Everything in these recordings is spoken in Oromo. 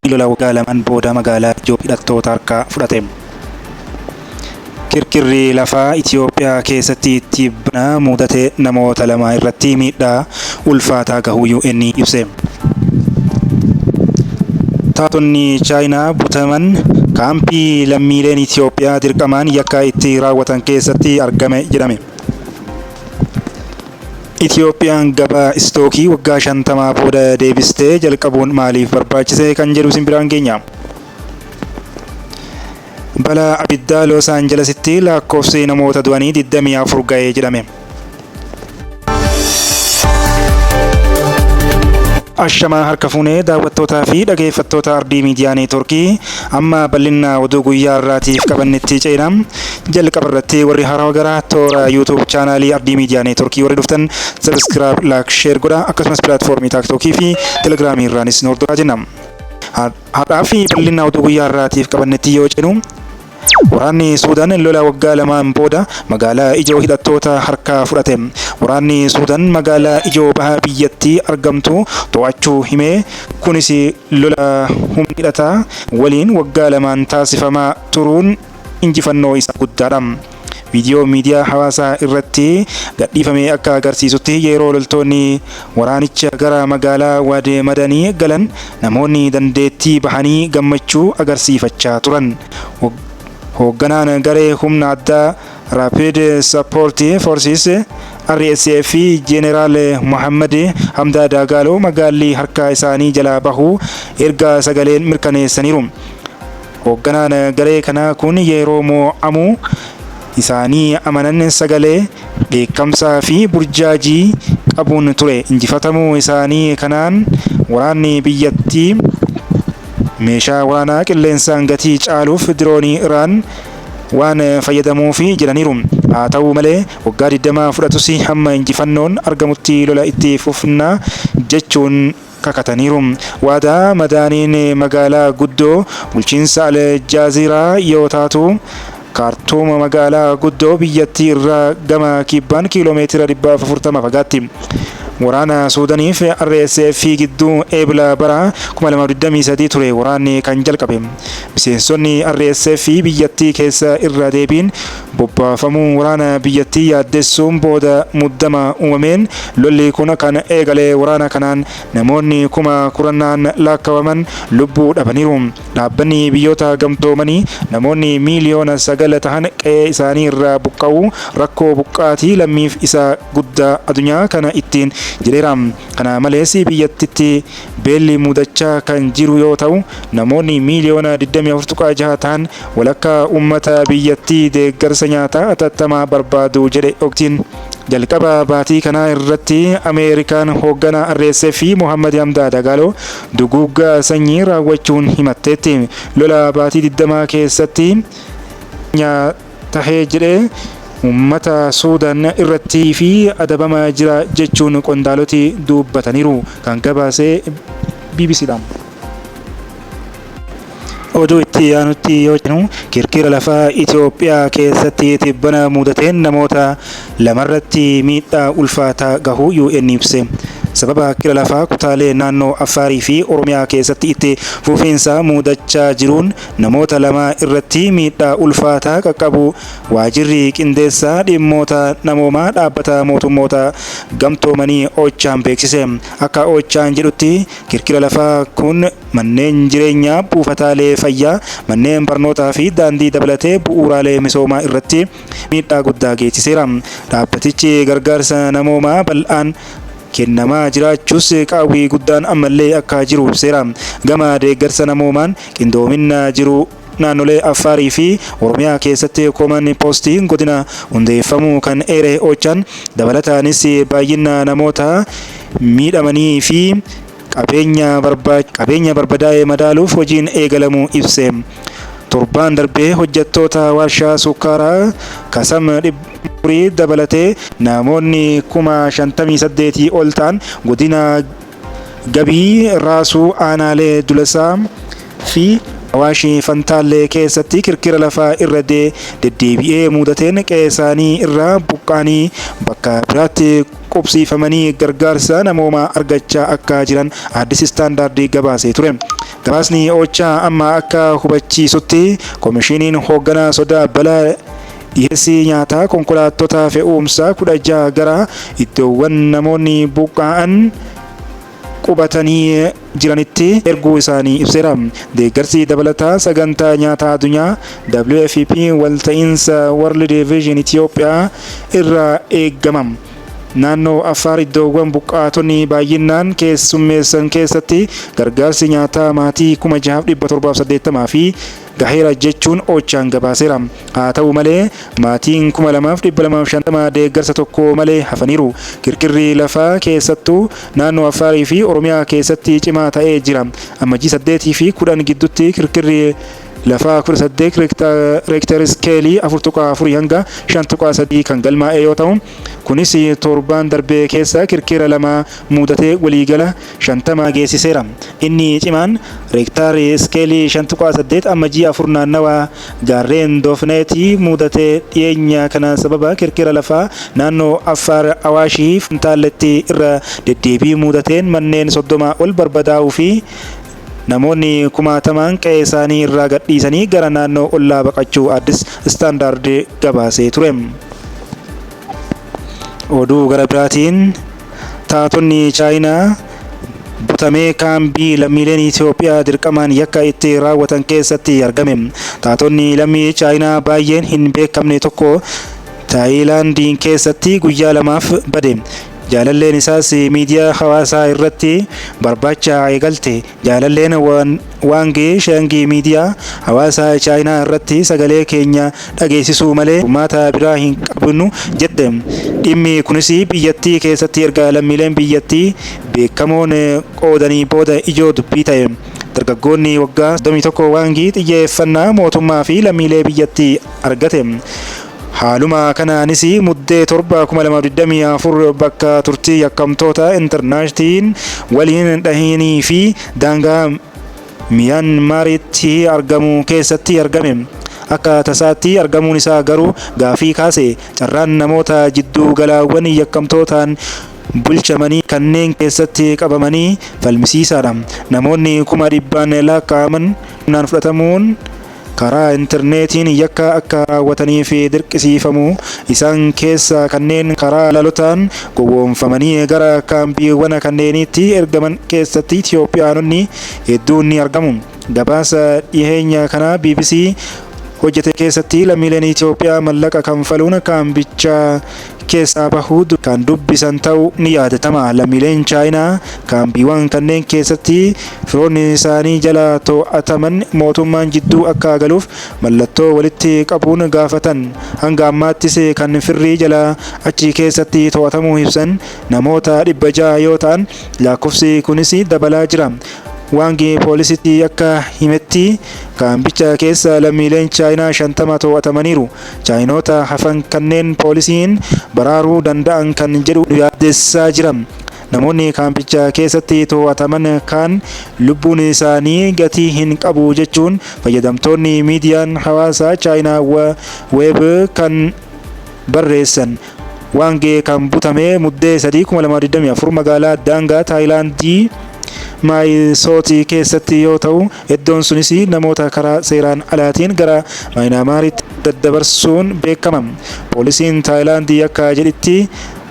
lola waggaa lamaan booda magaalaa ijoo hidhattoota harkaa fudhate. Kirkirri lafaa Itoophiyaa keessatti tibbana mudate namoota lama irratti miidhaa ulfaataa gahuu UN ibse. Taatonni Chaayinaa butaman kaampii lammiileen Itoophiyaa dirqamaan yakka itti raawwatan keessatti argame jedhame. Itoophiyaan gabaa istookii waggaa 50 booda deebistee jalqabuun maaliif barbaachise kan jedhu simbiraan keenya. Balaa abiddaa Los Angelesitti lakkoofsi namoota du'anii 24 ga'ee jedhame. Ashamaa harka fuunee daawwattootaa fi dhageeffattoota ardii miidiyaa neetworkii amma bal'ina oduu guyyaa irraatiif qabannetti ceena. Jalqaba irratti warri haaraa gara toora YouTube chaanaalii ardii miidiyaa neetworkii warri dhuftan subscribe, like, share godhaa akkasumas pilaatfoormii TikTokii fi Telegiraamii irraanis nu hordofaa jenna. Har'aa fi bal'ina oduu guyyaa irraatiif qabannetti yoo ceenu waraanni Suudaan lola waggaa lamaan booda magaalaa ijoo hidhattoota harkaa fudhate. Waraanni Suudaan magaalaa ijoo baha biyyattii argamtu to'achuu himee kunis lola humna hidhataa waliin waggaa lamaan taasifamaa turuun injifannoo isa guddaadha. Viidiyoo miidiyaa hawaasaa irratti gadhiifamee akka agarsiisutti yeroo loltoonni waraanicha gara magaalaa Waadee Madanii galan namoonni dandeettii bahanii gammachuu agarsiifachaa turan. Hoogganaan garee humna addaa Rapid Support Forces RSF Jeneraal Mohammed Hamdaa Dagalo magaalli harka isaanii jalaa bahuu erga sagaleen mirkaneessaniiru. Hoogganaan garee kanaa kun yeroo mo'amuu isaanii amanan sagalee beekamsaa fi burjaajii qabuun ture. Injifatamuu isaanii kanaan waraanni biyyattii meeshaa waraanaa qilleensaan gatii caaluuf diroonii Iraan waan fayyadamuuf jedhaniiru. Haa ta'u malee waggaa 20 fudhatus hamma injifannoon argamutti lola itti fufnaa jechuun kakataniiru. Waadaa Madaaniin magaalaa guddoo bulchiinsa Al-Jaaziraa yoo taatu Kaartuum magaalaa guddoo biyyattii irraa gama kibbaan kiiloomeetira 440 fagaatti. Waraana Suudaaniif RSF gidduu eebila bara 2023 ture waraanni kan jalqabe. Miseensonni RSF biyyattii keessa irra deebiin bobbaafamuu waraana biyyattii yaaddessuun booda muddama uumameen lolli kun kan eegalee waraana kanaan namoonni 10,000 lakkaa'aman lubbuu dhabaniiru. Dhaabbanni biyyoota gamtoomanii namoonni miiliyoona 9 tahan qe'ee isaanii irraa buqqa'uu rakkoo buqqaatii lammiif isa guddaa addunyaa kana ittiin jedheera. Kana malees biyyattitti beelli mudachaa kan jiru yoo ta'u namoonni miiliyoona 24.6 ta'an walakkaa uummata biyyattii deeggarsa nyaataa atattamaa barbaadu jedhe Oktiin. Jalqaba baatii kana irratti Ameerikaan hoogganaa RSF Mohammed Hamdaa Dagalo duguuggaa sanyii raawwachuun himatteetti. Lola baatii 20 keessatti tahee jedhee ummata Suudaan irratti fi adabama jira jechuun qondaaloti dubbataniiru. Kan gabaase BBCdha. Oduu itti aanutti yoo jennu kirkira lafaa Itoophiyaa keessatti tibbana mudateen namoota lamarratti miidhaa ulfaataa gahuu UN ibse. Sababa kirkira lafaa kutaalee naannoo Affaarii fi Oromiyaa keessatti itti fufiinsa mudachaa jiruun namoota lama irratti miidhaa ulfaataa qaqqabu waajirri qindeessaa dhimmoota namoomaa dhaabbata mootummoota gamtoomanii Ochaan beeksise. Akka Ochaan jedhutti kirkira lafaa kun manneen jireenyaa, buufataalee fayyaa, manneen barnootaa fi daandii dabalatee bu'uuraalee misoomaa irratti miidhaa guddaa geessiseera. Dhaabbatichi gargaarsa namoomaa bal'aan kennamaa jiraachuus qaawwii guddaan ammallee akka jiru ibseera. Gama deeggarsa namoomaan qindoomina jiru naannolee Affaarii fi Oromiyaa keessatti kooman poostiin godina hundeeffamuu kan eere Ochaan dabalataanis baay'ina namoota miidhamanii fi qabeenya barbadaa'e madaaluuf hojiin eegalamuu ibse. Torbaan darbee hojjettoota warshaa sukkaaraa Kasam dabalatee namoonni 58,000 ol ta'an godina Gabii Raasuu Aanaalee Dulasaa fi Awaashii Fantaallee keessatti kirkira lafaa irra deddeebi'ee mudateen qe'ee isaanii irraa buqqaanii bakka biraatti qubsiifamanii gargaarsa namoomaa argachaa akka jiran Addis Istaandaardii gabaasee ture. Gabaasni Ochaa amma akka hubachiisutti koomishiniin hoogganaa sodaa balaa dhiyeessii nyaataa konkolaattota fe'umsaa 16 gara iddoowwan namoonni buqqa'an qubatanii jiranitti erguu isaanii ibseera. Deeggarsi dabalataa sagantaa nyaataa addunyaa WFP walta'iinsa World Vision Itoophiyaa irraa eegama. Naannoo Affaar iddoowwan buqqaatonni baay'inaan keessummeessan keessatti gargaarsi nyaataa maatii 6780 fi gaheera jechuun Ochaan gabaaseera. Haa ta'u malee maatiin 2250 deeggarsa tokko malee hafaniiru. Kirkirri lafaa keessattuu naannoo Affaarii fi Oromiyaa keessatti cimaa ta'ee jira. Amajjii 8 fi 10 gidduutti kirkirri lafaa 18 reektar iskeelii 4.4 hanga 5.3 kan galmaa'e yoo ta'u, kunis torbaan darbee keessa kirkira lama mudatee waliigala 50 geessiseera. Inni cimaan reektar iskeelii 5.8 amajjii 4 naannawaa gaarreen Doofneetii mudatee dhiyeenya kana sababa kirkira lafaa naannoo Affaar Awaashii Fantaalletti irra deddeebii mudateen manneen 30 ol barbadaa'uu fi namoonni 10,000 qe'ee isaanii irraa gadhiisanii gara naannoo ollaa baqachuu Addis Istaandaard gabaasee ture. Oduu gara biraatiin taatonni Chaayinaa butamee kaambii lammiileen Itoophiyaa dirqamaan yakka itti raawwatan keessatti argame. Taatonni lammii Chaayinaa baay'een hin beekamne tokko Taayilaandiin keessatti guyyaa 2 bade. Jaalalleen isaas miidiyaa hawaasaa irratti barbaacha eegalte. Jaalalleen waangee shaangii miidiyaa hawaasaa Chaayinaa irratti sagalee keenya dhageessisuu malee uummata biraa hin qabnu jedhe. Dhimmi kunis biyyattii keessatti erga lammiileen biyyattii beekamoon qoodanii booda ijoo dubbii ta'e. Dargaggoonni waggaa 31 waangii xiyyeeffannaa mootummaa fi lammiilee biyyattii argate. Haaluma kanaanis muddee 7 bakka turtii yakkamtoota intarnaashtiin waliin dhahanii fi daangaa Miyaanmaaritti argamu keessatti argame. Akka tasaatti argamuun isaa garuu gaafii kaase. Carraan namoota jidduu galaawwan yakkamtootaan bulchamanii kanneen keessatti qabamanii falmisiisaadha. Namoonni 100,000 lakkaa'aman fudhatamuun karaa intarneetiin yakka akka raawwataniif dirqisiifamu. Isaan keessa kanneen karaa lalotaan gowwoomfamanii gara kaambiiwwan kanneenitti ergaman keessatti Itoophiyaanonni hedduun ni argamu. Gabaasa dhiheenya kana BBC hojjete keessatti lammiileen Itoophiyaa mallaqa kanfaluun kaambicha keessaa bahuu kan dubbisan ta'uu ni yaadatama. Lammiileen Chaayinaa kaambiiwwan kanneen keessatti firoonni isaanii jala to'ataman mootummaan jidduu akka galuuf mallattoo walitti qabuun gaafatan. Hanga ammaattis kan firrii jala achi keessatti to'atamuu ibsan namoota 600 yoo ta'an lakkoofsi kunis dabalaa jira. Waangee poolisitti akka himetti kaambicha keessa lammiileen Chaayinaa 50 to'atamaniiru. Chaayinoota hafan kanneen poolisiin baraaruu danda'an kan jedhu yaaddeessaa jira. Namoonni kaambicha keessatti to'ataman kan lubbuun isaanii gatii hin qabu jechuun fayyadamtoonni miidiyaan hawaasaa Chaayinaa weeb kan barreessan. Waangee kan butame muddee 3 2024 magaalaa daangaa Taayilaandii Maayisootii keessatti yoo ta'u, iddoon sunis namoota karaa seeraan alaatiin gara Maayinaamaaritti daddabarsuun beekama. Poolisiin Taayilaandii akka jedhitti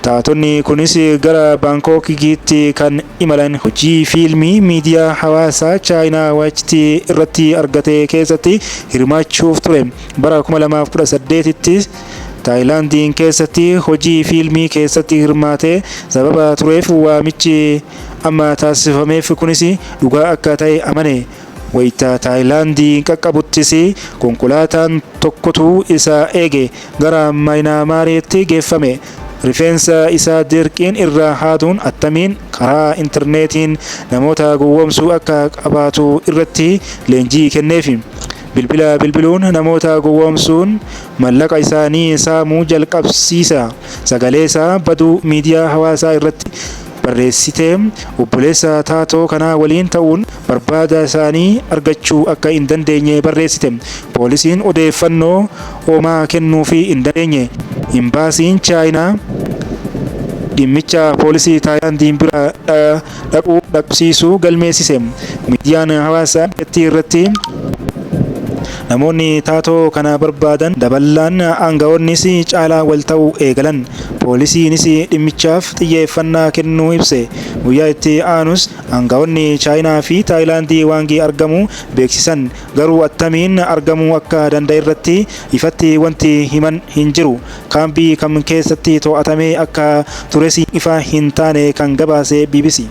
taatonni kunis gara Baangkookitti kan imalan hojii fiilmii miidiyaa hawaasaa Chaayinaa Waachitti irratti argate keessatti hirmaachuuf ture. Bara 2018tti Taayilaandiin keessatti hojii fiilmii keessatti hirmaatee sababa tureef waamichi amma taasifameef kunis dhugaa akka ta'e amane. Wayita Taayilaandii qaqqabuttis konkolaataan tokkotu isa eege gara Maayinaamaaritti geeffame. Rifeensa isaa dirqiin irraa haaduun attamiin karaa intarneetiin namoota gowwoomsuu akka qabaatu irratti leenjii kenneefi. Bilbila bilbiluun namoota gowwoomsuun mallaqa isaanii saamuu jalqabsiisa. Sagalee isaa baduu miidiyaa hawaasaa irratti barreessitee obboleessa taatoo kanaa waliin ta'uun barbaada isaanii argachuu akka hin dandeenye barreessite. Poolisiin odeeffannoo homaa kennuu fi hin dandeenye. Imbaasiin Chaayinaa dhimmicha poolisii Taayilaandiin bira dhaquu dhaqqabsiisuu galmeessise. Miidiyaan hawaasaa biyyattii irratti namoonni taatoo kana barbaadan dabalaan aangawoonnis caalaa wal ta'uu eegalan. Poolisiinis dhimmichaaf xiyyeeffannaa kennuu ibse. Guyyaa itti aanus aangawoonni Chaayinaa fi Taayilaandii waangii argamuu beeksisan. Garuu attamiin argamuu akka danda'e irratti ifatti wanti himan hin jiru. Kaambii kam keessatti to'atamee akka tures ifa hin taane kan gabaase BBC.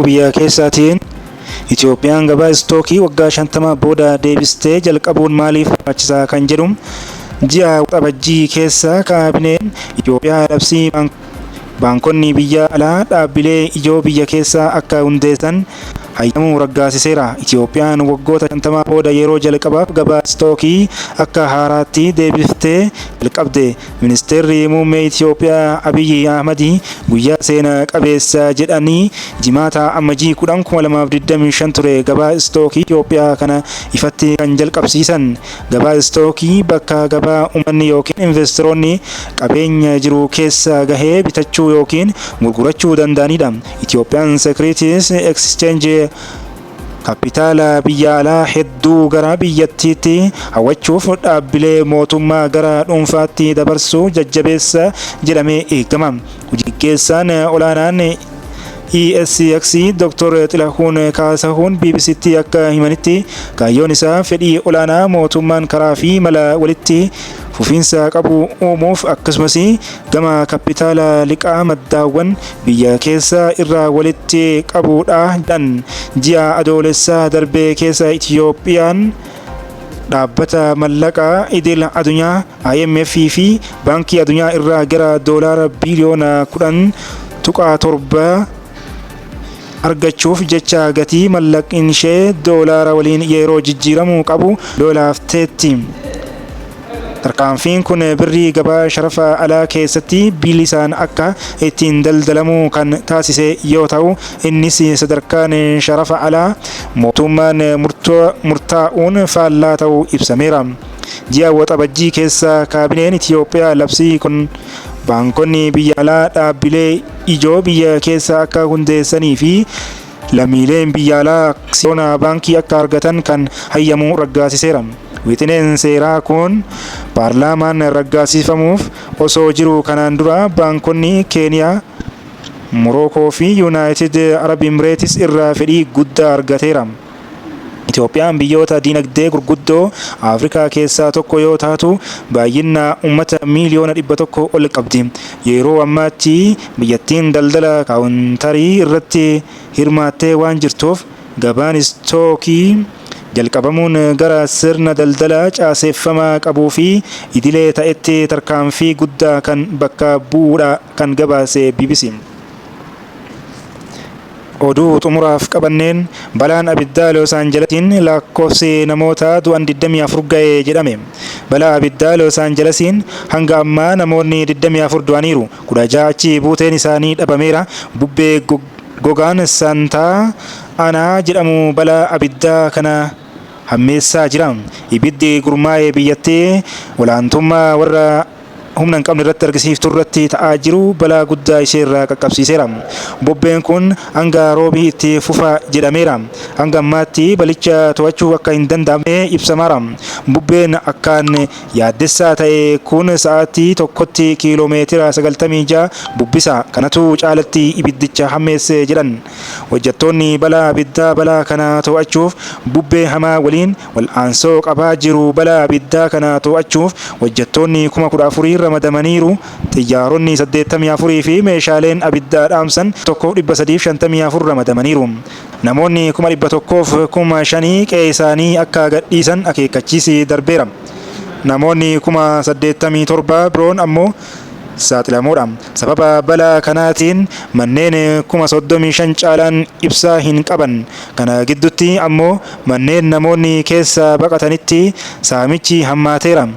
Biyya keessaatiin Itoophiyaan gabaa istookii waggaa 50 booda deebistee jalqabuun maaliif barbaachisaa kan jedhu ji'a waxabajjii keessa kaabineen Itoophiyaa labsii baankonni biyya alaa dhaabbilee ijoo biyya keessaa akka hundeessan hayyamuu raggaasiseera. Itoophiyaan waggoota 50 booda yeroo jalqabaaf gabaa istookii akka haaraatti deebiftee jalqabde. Ministeerri muummee Itoophiyaa Abiyyi Ahmad guyyaa seena qabeessa jedhanii jimaata ammajii 10/2025 ture gabaa istookii Itoophiyaa kana ifatti kan jalqabsiisan. Gabaa istookii bakka gabaa uummanni yookiin investoroonni qabeenya jiru keessa gahee bitachuu yookiin gurgurachuu danda'anidha. Itoophiyaan Securities Exchange kapitaala biyya alaa hedduu gara biyyattiitti hawwachuuf dhaabbilee mootummaa gara dhuunfaatti dabarsuu jajjabeessa jedhamee eegama. Hojiggeessaan olaanaan ESCX Dr. Xilahuun Kaasahuun BBCtti akka himanitti kaayyoon isaa fedhii olaanaa mootummaan karaa fi mala walitti fufiinsa qabu uumuuf akkasumas gama kapitaala liqaa maddaawwan biyya keessa irraa walitti qabuudha jedhan. Ji'a adoolessaa darbee keessa Itoophiyaan dhaabbata mallaqaa idil addunyaa IMF fi baankii addunyaa irraa gara doolaara biliyoona 10.7 argachuuf jecha gatii mallaqni ishee doolaara waliin yeroo jijjiiramuu qabu lolaafteetti. Tarkaanfiin kun birrii gabaa sharafa alaa keessatti bilisaan akka ittiin daldalamu kan taasise yoo ta'u innis sadarkaan sharafa alaa mootummaan murtaa'uun faallaa ta'uu ibsameera. Ji'a waxabajjii keessa kaabineen Itoophiyaa labsii kun baankonni biyya alaa dhaabbilee ijoo biyya keessa akka hundeessanii fi lammiileen biyya alaa aksiyoona baankii akka argatan kan hayyamuu raggaasiseera. Wixineen seeraa kun paarlaamaan raggaasifamuuf osoo jiru kanaan dura baankonni Keeniyaa, Morookoo fi Yuunaayitid Arab Imireetis irraa fedhii guddaa argateera. Itoophiyaan biyyoota dinagdee gurguddoo Afrikaa keessaa tokko yoo taatu baay'ina uummata miliyoona 100 ol qabdi. Yeroo ammaatti biyyattiin daldala kaawuntarii irratti hirmaattee waan jirtuuf gabaan istookii jalqabamuun gara sirna daldala caaseeffamaa qabuu fi idilee ta'etti tarkaanfii guddaa kan bakka bu'uudha kan gabaase BBC. Oduu xumuraaf qabanneen balaan abiddaa Los Angelesiin lakkoofsi namoota du'an 24 ga'ee jedhame. Balaa abiddaa Los Angelesiin hanga ammaa namoonni 24 du'aniiru. 16 achi buuteen isaanii dhabameera. Bubbee gogaan Santaa Anaa jedhamu balaa abiddaa kana hammeessaa jira. Ibiddi gurmaa'ee biyyattii olaantummaa warra humna hin qabne irratti argisiiftuu irratti ta'aa jiru balaa guddaa ishee irraa qaqqabsiiseera. Bubbeen kun hanga roobii itti fufa jedhameera. Hanga ammaatti balicha to'achuu akka hin danda'amne ibsameera. Bubbeen akkaan yaaddessaa ta'e kun sa'aatii tokkotti kiiloomeetira 96 bubbisa. Kanatu caalatti ibiddicha hammeesse jedhan. Hojjettoonni balaa abiddaa balaa kana to'achuuf bubbee hamaa waliin wal'aansoo qabaa jiru. Balaa abiddaa kana to'achuuf hojjettoonni 14,000 ramadamaniiru. Xiyyaaronni 84 fi meeshaaleen abiddaa dhaamsan 1354 ramadamaniiru. Namoonni 100,000 qe'ee isaanii akka gadhiisan akeekkachiisi darbeera. Namoonni 87,000 biroon ammoo saaxilamoodha. Sababa balaa kanaatiin manneen 35,000 caalaan ibsaa hin qaban. Kana gidduutti ammoo manneen namoonni keessa baqatanitti saamichi hammaateera.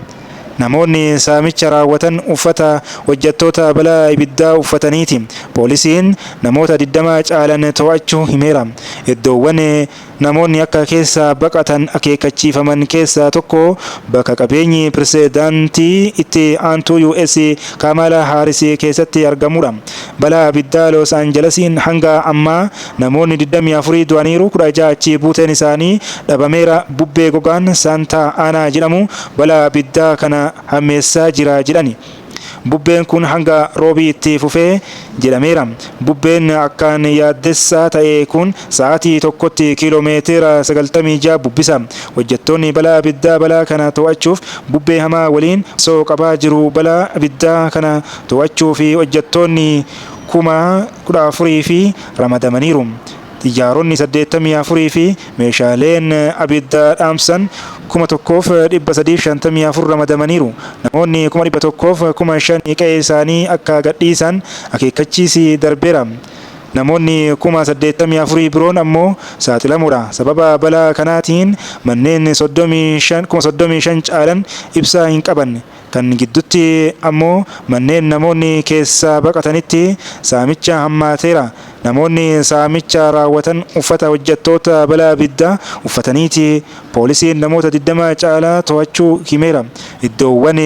namoonni saamicha raawwatan uffata hojjettoota balaa ibiddaa uffataniiti. Poolisiin namoota 20 caalan to'achuu himeera. Iddoowwan namoonni akka keessa baqatan akeekachiifaman keessaa tokko bakka qabeenyi pirezidaantii itti aantuu US Kamala Harris keessatti argamudha. Balaa ibiddaa Los Angelesiin hanga ammaa namoonni 24 du'aniiru, 16 achi buuteen isaanii dhabameera. Bubbee gogaan Santa Ana jedhamu balaa ibiddaa kana hammeessaa jira jedhani. Bubbeen kun hanga roobii itti fufee jedhameera. Bubbeen akkaan yaaddessaa ta'e kun sa'aatii tokkotti kiiloomeetira 96 bubbisa. Hojjettoonni balaa ibiddaa balaa kana to'achuuf bubbee hamaa waliin osoo qabaa jiru. Balaa ibiddaa kana to'achuu fi hojjettoonni 14,000 fi ramadamaniiru. Xiyyaaronni 84 fi meeshaaleen abidda dhaamsan 1,354 ramadamaniiru. Namoonni 100,000 qe'ee isaanii akka gadhiisan akeekkachiisi darbeera. Namoonni 84,000 biroon ammoo saaxilamuudha. Sababa balaa kanaatiin manneen 35,000 caalan ibsaa hin qaban. Kan gidduutti ammoo manneen namoonni keessa baqatanitti saamicha hammaateera. Namoonni saamicha raawwatan uffata hojjettoota balaa ibiddaa uffataniiti. Poolisiin namoota 20 caalaa to'achuu himeera. Iddoowwan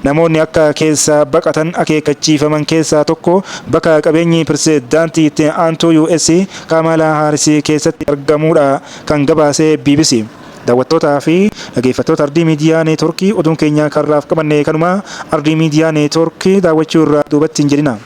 namoonni akka keessa baqatan akeekkachiifaman keessaa tokko bakka qabeenyi pirezidaantii itti aantuu US Kamala Harris keessatti argamudha kan gabaase BBC. Daawwattootaa fi dhaggeeffattoota Ardii Miidiyaa Neetwoorkii oduun keenya karraaf qabanne kanuma. Ardii Miidiyaa Neetwoorkii daawwachuu irraa duubatti hin jedhina.